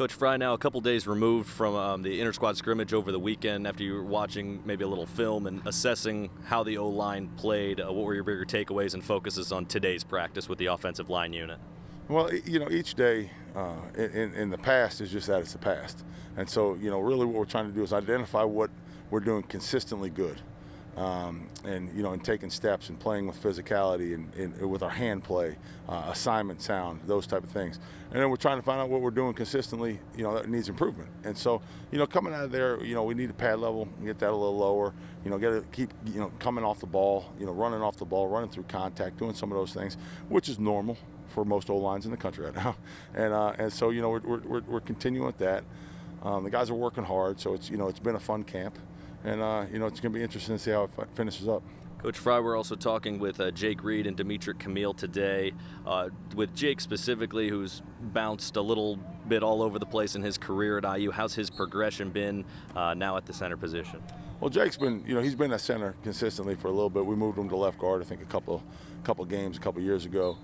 Coach Frey, now a couple days removed from the inter-squad scrimmage over the weekend, after you were watching maybe a little film and assessing how the O-line played, what were your bigger takeaways and focuses on today's practice with the offensive line unit? Well, each day in the past is just that, it's the past. And so, really what we're trying to do is identify what we're doing consistently good. And taking steps and playing with physicality and with our hand play, assignment sound, those type of things. And then we're trying to find out what we're doing consistently, that needs improvement. And so, coming out of there, we need a pad level, get that a little lower, keep coming off the ball, running off the ball, running through contact, doing some of those things, which is normal for most O-lines in the country right now. And so, we're continuing with that. The guys are working hard, so it's been a fun camp. And, it's going to be interesting to see how it finishes up. Coach Frey, we're also talking with Jake Reed and Demetric Camille today. With Jake specifically, who's bounced a little bit all over the place in his career at IU, how's his progression been now at the center position? Well, Jake's been, he's been at center consistently for a little bit. We moved him to left guard, I think, a couple games a couple years ago.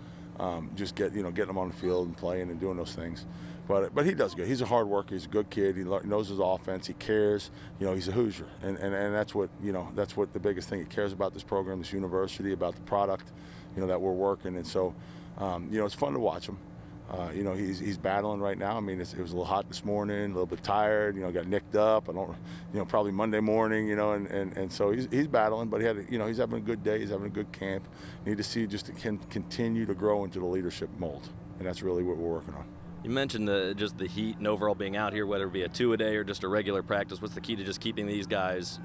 Just getting him on the field and playing and doing those things. But he does good. He's a hard worker. He's a good kid. He knows his offense. He cares. He's a Hoosier, and that's what that's what the biggest thing. He cares about this program, this university, about the product, that we're working. And so, it's fun to watch him. He's battling right now. I mean, it was a little hot this morning, a little bit tired. Got nicked up. I don't, probably Monday morning. And so he's battling, but he's having a good day. He's having a good camp. Need to see just to continue to grow into the leadership mold, and that's really what we're working on. You mentioned just the heat and overall being out here, whether it be a two-a-day or just a regular practice. What's the key to just keeping these guys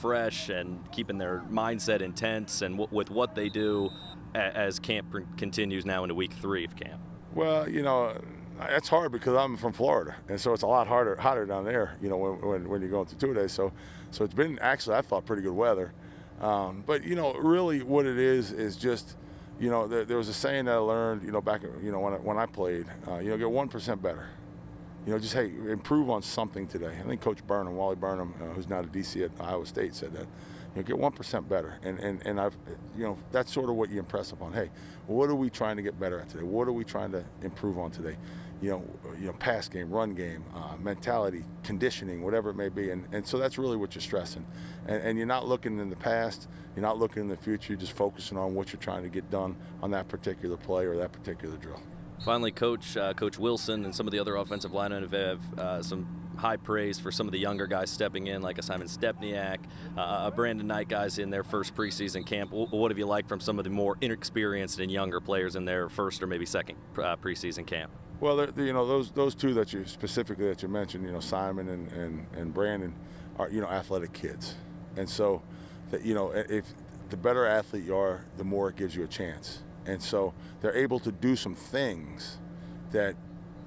fresh and keeping their mindset intense and with what they do as camp continues now into week 3 of camp? Well, it's hard because I'm from Florida, and so it's a lot hotter down there, when you're going through two-a-days. So it's been, actually, I thought, pretty good weather. But, really what it is just, there was a saying that I learned, back, when I played, get 1% better. Just, hey, improve on something today. I think Coach Burnham, Wally Burnham, who's now the DC at Iowa State, said that. Get 1% better, and I've, that's sort of what you impress upon. Hey, what are we trying to get better at today? What are we trying to improve on today? Pass game, run game, mentality, conditioning, whatever it may be, and so that's really what you're stressing. And you're not looking in the past, you're not looking in the future. You're just focusing on what you're trying to get done on that particular play or that particular drill. Finally, Coach Wilson and some of the other offensive linemen have some high praise for some of the younger guys stepping in, like a Simon Stepniak, Brandon Knight, guys in their first preseason camp. What have you liked from some of the more inexperienced and younger players in their first or maybe second preseason camp? Well, those two that you specifically mentioned, Simon and Brandon, are athletic kids, and so that if the better athlete you are, the more it gives you a chance. And so they're able to do some things that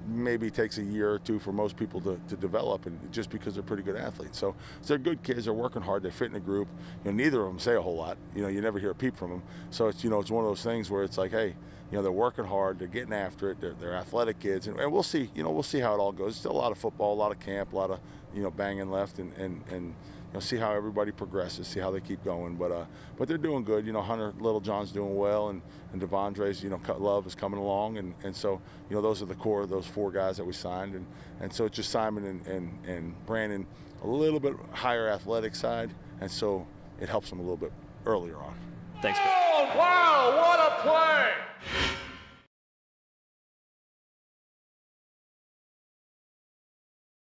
maybe takes a year or two for most people to develop, and just because they're pretty good athletes. So they're good kids. They're working hard. They fit in a group. Neither of them say a whole lot. You never hear a peep from them. So it's it's one of those things where it's like, hey, they're working hard. They're getting after it. They're athletic kids, and we'll see. We'll see how it all goes. Still a lot of football, a lot of camp, a lot of banging left, and see how everybody progresses, see how they keep going. But they're doing good. Hunter Littlejohn's doing well, and Devondre's, Love is coming along, and so those are the core of those 4 guys that we signed, and so it's just Simon and Brandon a little bit higher athletic side, and so it helps them a little bit earlier on. Thanks. Oh, wow, what a play!